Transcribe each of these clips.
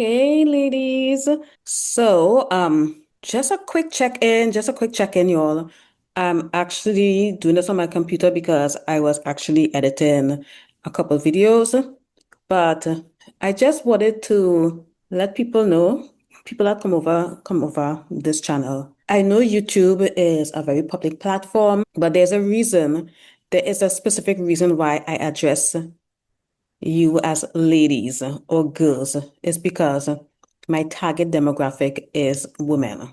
Hey, ladies. Just a quick check-in, y'all. I'm actually doing this on my computer because I was actually editing a couple videos, but I just wanted to let people know, people that come over this channel. I know YouTube is a very public platform, but there is a specific reason why I address you as ladies or girls is because my target demographic is women.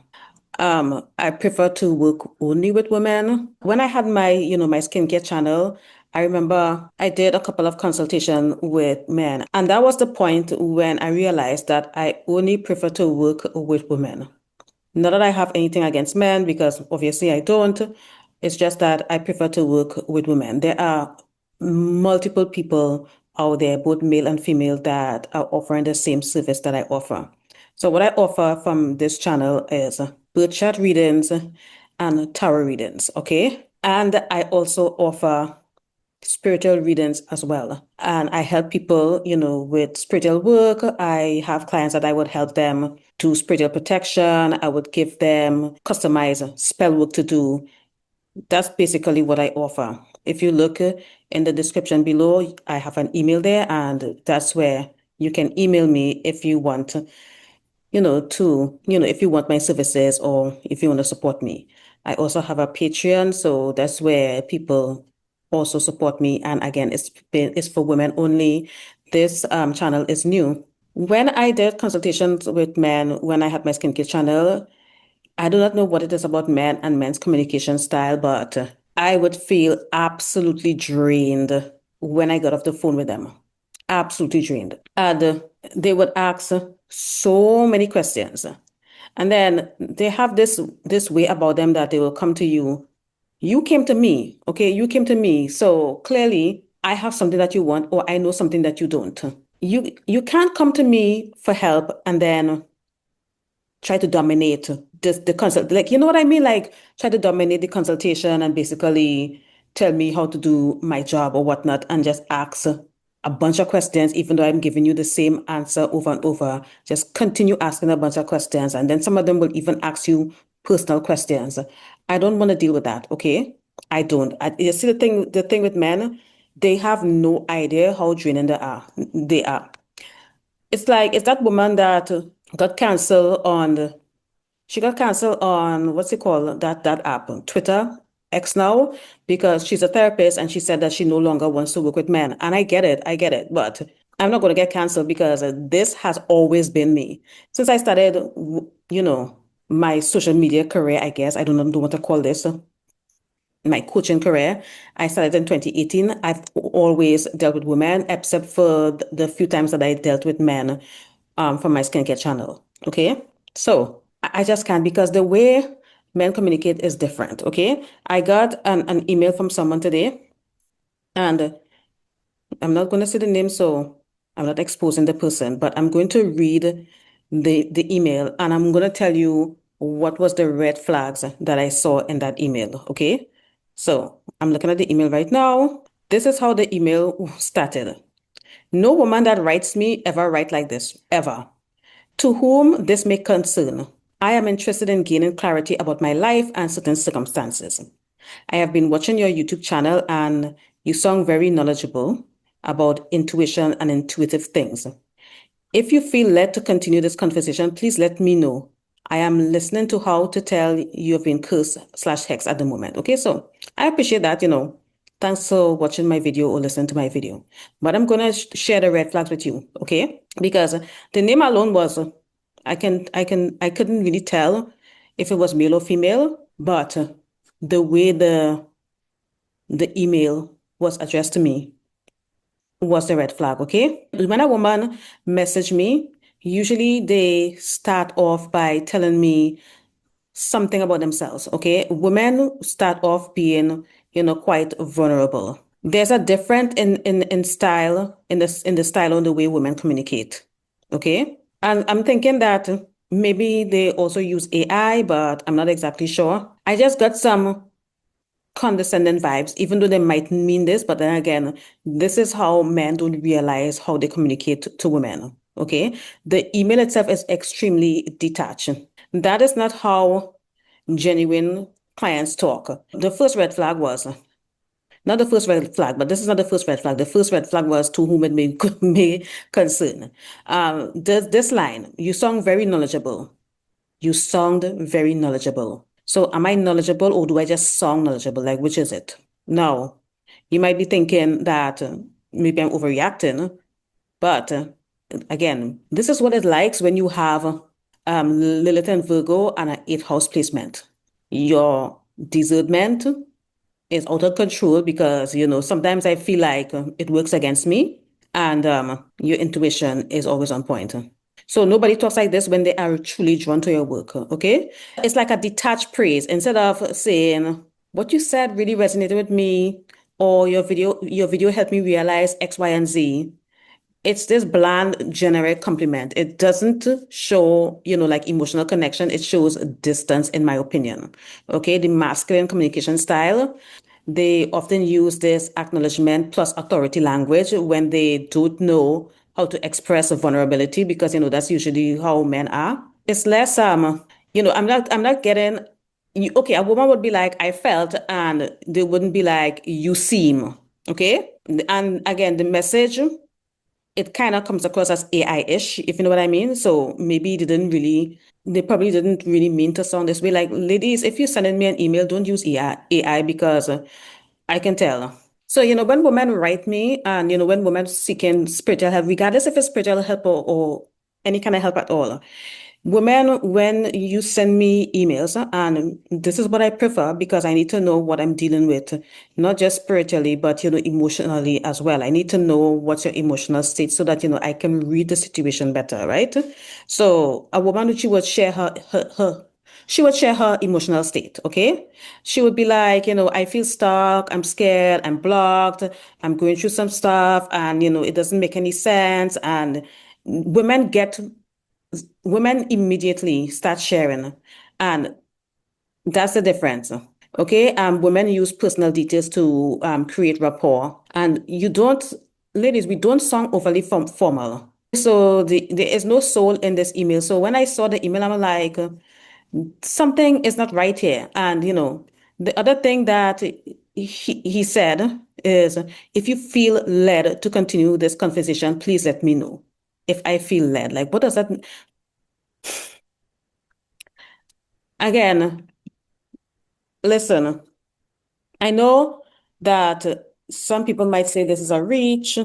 I prefer to work only with women. When I had my skincare channel, I remember I did a couple of consultation with men, and that was the point when I realized that I only prefer to work with women. Not that I have anything against men, because obviously I don't. It's just that I prefer to work with women. There are multiple people out there, both male and female, that are offering the same service that I offer. So what I offer from this channel is birth chart readings and tarot readings, okay? And I also offer spiritual readings as well. And I help people, with spiritual work. I have clients that I would help them do spiritual protection. I would give them customized spell work to do. That's basically what I offer. If you look in the description below, I have an email there, and that's where you can email me if you want if you want my services or if you want to support me. I also have a Patreon, so that's where people also support me. And again, it's for women only. This channel is new. When I did consultations with men, when I had my skincare channel, I do not know what it is about men and men's communication style, but I would feel absolutely drained when I got off the phone with them. Absolutely drained. And they would ask so many questions. And then they have this way about them that they will come to you. You came to me, okay? You came to me. So clearly I have something that you want, or I know something that you don't. You can't come to me for help and then try to dominate the consult, like, you know what I mean, like try to dominate the consultation and basically tell me how to do my job or whatnot, and just ask a bunch of questions even though I'm giving you the same answer over and over. Just continue asking a bunch of questions, and then some of them will even ask you personal questions. I don't want to deal with that, okay? I don't. You see, the thing with men, they have no idea how draining they are. It's like, it's that woman that got canceled on she got canceled on, what's it called, that app, Twitter, X now, because she's a therapist and she said that she no longer wants to work with men. And I get it, but I'm not going to get canceled because this has always been me. Since I started, my social media career, I guess, I don't know what to call this, my coaching career. I started in 2018. I've always dealt with women, except for the few times that I dealt with men from my skincare channel. Okay. So I just can't, because the way men communicate is different. Okay. I got an email from someone today, and I'm not going to say the name, so I'm not exposing the person, but I'm going to read the email, and I'm going to tell you what was the red flags that I saw in that email. Okay. So I'm looking at the email right now. This is how the email started. No woman that writes me ever write like this, ever. To whom this may concern, I am interested in gaining clarity about my life and certain circumstances. I have been watching your YouTube channel, and you sound very knowledgeable about intuition and intuitive things. If you feel led to continue this conversation, please let me know. I am listening to how to tell you have been cursed/hex at the moment. Okay, so I appreciate that. Thanks for watching my video or listening to my video. But I'm gonna share the red flags with you, okay? Because the name alone was, I couldn't really tell if it was male or female, but the way the email was addressed to me was the red flag, okay? When a woman message me, usually they start off by telling me something about themselves, okay? Women start off being, quite vulnerable. There's a difference in style, in the style on the way women communicate, okay? And I'm thinking that maybe they also use AI, but I'm not exactly sure. I just got some condescending vibes, even though they might mean this, but then again, this is how men don't realize how they communicate to women. Okay. The email itself is extremely detached. That is not how genuine clients talk. The first red flag was not the first red flag, but this is not the first red flag. The first red flag was to whom it may concern. This line, you sound very knowledgeable. You sound very knowledgeable. So am I knowledgeable or do I just sound knowledgeable? Like, which is it? Now, you might be thinking that maybe I'm overreacting, but again, this is what it likes when you have Lilith and Virgo and an eighth house placement. Your discernment is out of control because, sometimes I feel like it works against me, and your intuition is always on point. So nobody talks like this when they are truly drawn to your work, okay? It's like a detached praise. Instead of saying, what you said really resonated with me, or your video helped me realize X, Y, and Z. It's this bland, generic compliment. It doesn't show, like emotional connection. It shows distance, in my opinion. Okay, the masculine communication style, they often use this acknowledgement plus authority language when they don't know how to express a vulnerability because, that's usually how men are. It's less, I'm not getting, okay, a woman would be like, I felt, and they wouldn't be like, you seem, okay? And again, the message, it kind of comes across as AI-ish, if you know what I mean. So maybe they probably didn't really mean to sound this way. Like, ladies, if you're sending me an email, don't use AI because I can tell. So, when women write me and, when women seeking spiritual help, regardless if it's spiritual help or any kind of help at all, women, when you send me emails, and this is what I prefer because I need to know what I'm dealing with, not just spiritually, but, emotionally as well. I need to know what's your emotional state so that, I can read the situation better, right? So a woman, she would share her emotional state, okay? She would be like, I feel stuck, I'm scared, I'm blocked, I'm going through some stuff, and, it doesn't make any sense. And women get women immediately start sharing, and that's the difference. Okay, women use personal details to create rapport, and you don't, ladies, we don't sound overly formal. So there is no soul in this email. So when I saw the email, I'm like, something is not right here. And the other thing that he said is, if you feel led to continue this conversation, please let me know. If I feel led, like, what does that mean? Again, listen, I know that some people might say this is a reach,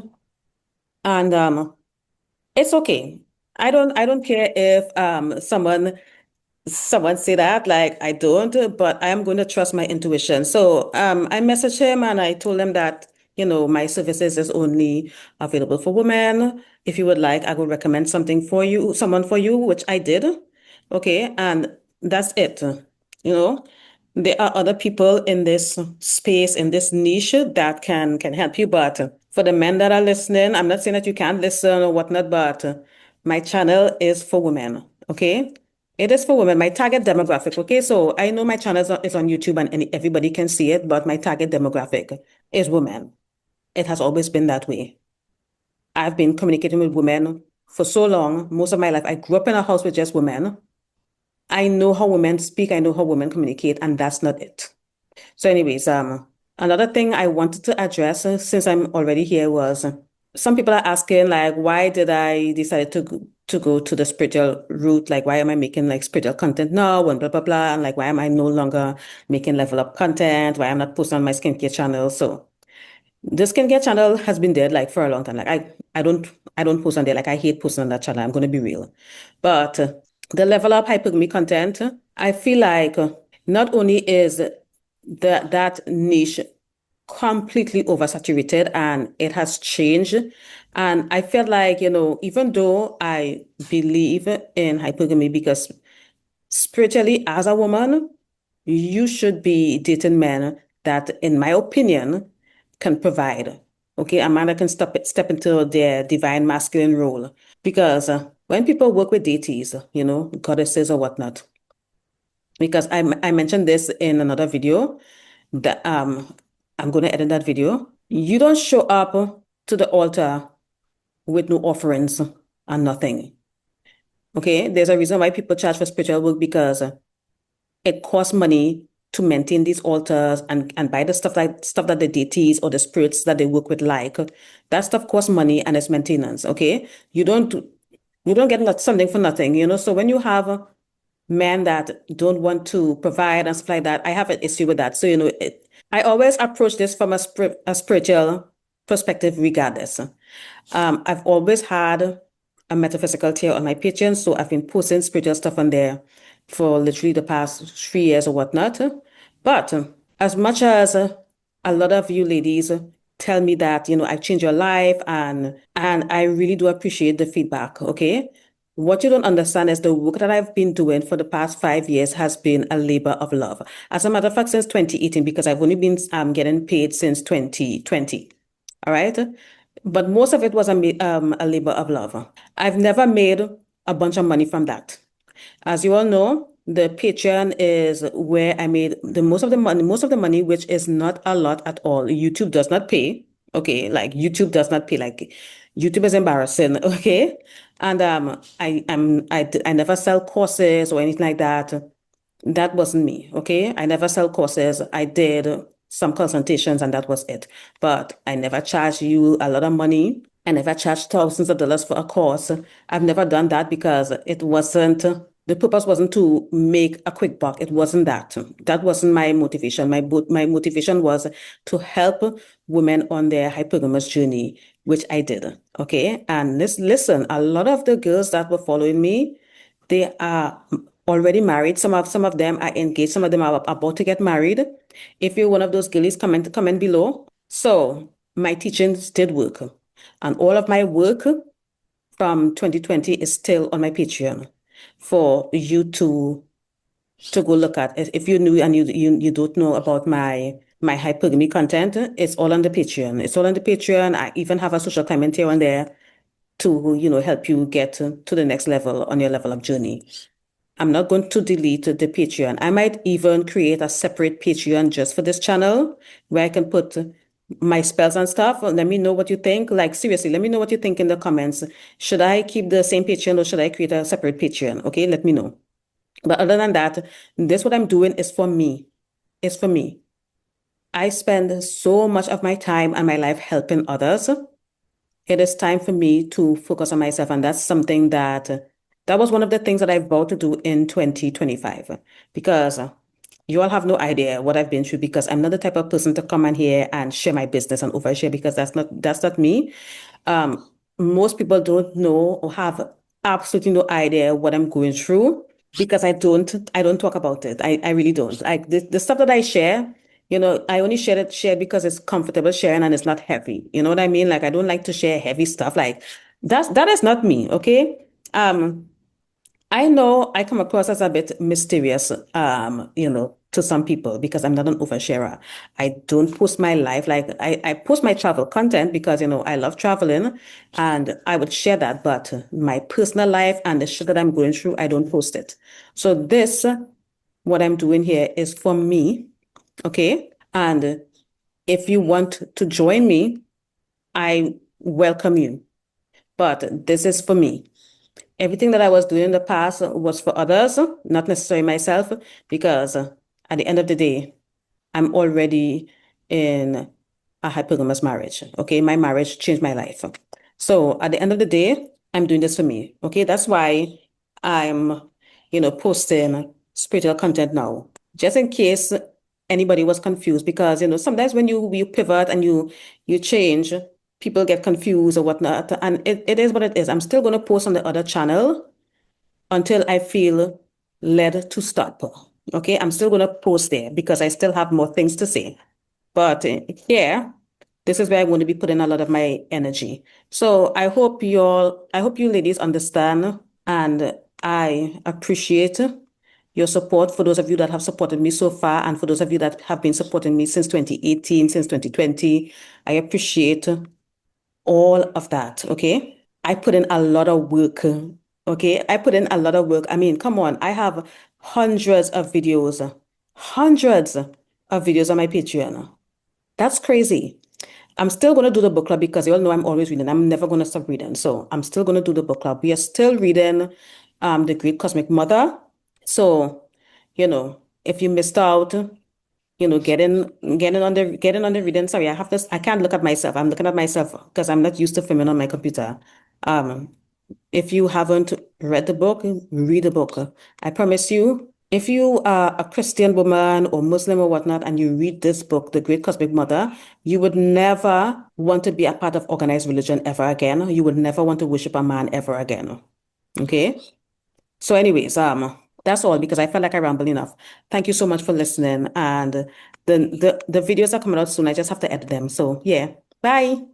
and it's okay. I don't care if someone say that, like, I don't, but I am going to trust my intuition. So I messaged him and I told him that, my services is only available for women. If you would like, I will recommend someone for you, which I did. Okay, and that's it. There are other people in this space, in this niche that can help you. But for the men that are listening, I'm not saying that you can't listen or whatnot, but my channel is for women. Okay. It is for women, my target demographic. Okay. So I know my channel is on YouTube and everybody can see it, but my target demographic is women. It has always been that way. I've been communicating with women for so long, most of my life. I grew up in a house with just women. I know how women speak, I know how women communicate, and that's not it. So, anyways, another thing I wanted to address since I'm already here was some people are asking, like, why did I decide to go to the spiritual route? Like, why am I making like spiritual content now and blah blah blah, and like, why am I no longer making level up content? Why I'm not posting on my skincare channel? So the skincare channel has been dead like for a long time. Like, I don't post on there. Like, I hate posting on that channel. I'm gonna be real, but the level up hypergamy content, I feel like not only is that niche completely oversaturated and it has changed. And I felt like, even though I believe in hypergamy because spiritually, as a woman, you should be dating men that, in my opinion, can provide. Okay, a man that can step into their divine masculine role. Because when people work with deities, goddesses or whatnot, because I mentioned this in another video that I'm going to edit that video. You don't show up to the altar with no offerings. and nothing. Okay, there's a reason why people charge for spiritual work because it costs money to maintain these altars and buy the stuff that the deities or the spirits that they work with like. That stuff costs money and it's maintenance. Okay, you don't get something for nothing. So when you have men that don't want to provide and stuff like that, I have an issue with that. So I always approach this from a spiritual perspective, regardless. I've always had a metaphysical tier on my Patreon, so I've been posting spiritual stuff on there for literally the past 3 years or whatnot. But as much as a lot of you ladies tell me that, I changed your life and I really do appreciate the feedback, okay? What you don't understand is the work that I've been doing for the past 5 years has been a labor of love. As a matter of fact, since 2018, because I've only been getting paid since 2020. All right. But most of it was a labor of love. I've never made a bunch of money from that. As you all know, the Patreon is where I made the most of the money, which is not a lot at all. YouTube does not pay. Okay, like YouTube does not pay. Like YouTube is embarrassing. Okay, and I never sell courses or anything like that. That wasn't me, okay? I never sell courses. I did some consultations and that was it. But I never charged you a lot of money. I never charged thousands of dollars for a course. I've never done that because the purpose wasn't to make a quick buck. It wasn't that. That wasn't my motivation. My motivation was to help women on their hypergamous journey, which I did, okay? And listen, a lot of the girls that were following me, they are already married. Some of them are engaged. Some of them are about to get married. If you're one of those girlies, comment below. So my teachings did work. And all of my work from 2020 is still on my Patreon for you to go look at. If you knew and you don't know about my hypergamy content, it's all on the Patreon. It's all on the Patreon. I even have a social commentary on there to, help you get to the next level on your level up journey. I'm not going to delete the Patreon. I might even create a separate Patreon just for this channel where I can put my spells and stuff. Let me know what you think. Like, seriously, let me know what you think in the comments. Should I keep the same Patreon or should I create a separate Patreon? Okay, let me know. But other than that, this what I'm doing is for me. It's for me. I spend so much of my time and my life helping others. It is time for me to focus on myself. And that's something that was one of the things that I vowed to do in 2025. Because you all have no idea what I've been through because I'm not the type of person to come in here and share my business and overshare because that's not me. Most people don't know or have absolutely no idea what I'm going through because I don't talk about it. I really don't. Like the stuff that I share, I only share because it's comfortable sharing and it's not heavy. You know what I mean? Like I don't like to share heavy stuff. Like that is not me, okay? I know I come across as a bit mysterious, to some people because I'm not an oversharer. I don't post my life. Like I post my travel content because, I love traveling and I would share that. But my personal life and the shit that I'm going through, I don't post it. So what I'm doing here is for me. Okay. And if you want to join me, I welcome you. But this is for me. Everything that I was doing in the past was for others, not necessarily myself, because at the end of the day, I'm already in a hypergamous marriage. Okay, my marriage changed my life. So at the end of the day, I'm doing this for me. Okay, that's why I'm, posting spiritual content now, just in case anybody was confused. Because sometimes when you pivot and you change, people get confused or whatnot, and it is what it is. I'm still going to post on the other channel until I feel led to stop. Okay, I'm still going to post there because I still have more things to say. But here, this is where I'm going to be putting a lot of my energy. So I hope you ladies understand, and I appreciate your support for those of you that have supported me so far, and for those of you that have been supporting me since 2018, since 2020. I appreciate all of that. Okay. I put in a lot of work. Okay. I put in a lot of work. I mean, come on. I have hundreds of videos on my Patreon. That's crazy. I'm still going to do the book club because you all know I'm always reading. I'm never going to stop reading. So I'm still going to do the book club. We are still reading The Great Cosmic Mother. So, if you missed out, getting on the reading. Sorry, I can't look at myself. I'm looking at myself because I'm not used to filming on my computer. Um, if you haven't read the book, read the book. I promise you, if you are a Christian woman or Muslim or whatnot, and you read this book, The Great Cosmic Mother, you would never want to be a part of organized religion ever again. You would never want to worship a man ever again. Okay? So, anyways, that's all because I felt like I rambled enough. Thank you so much for listening. And the videos are coming out soon. I just have to edit them. So yeah. Bye.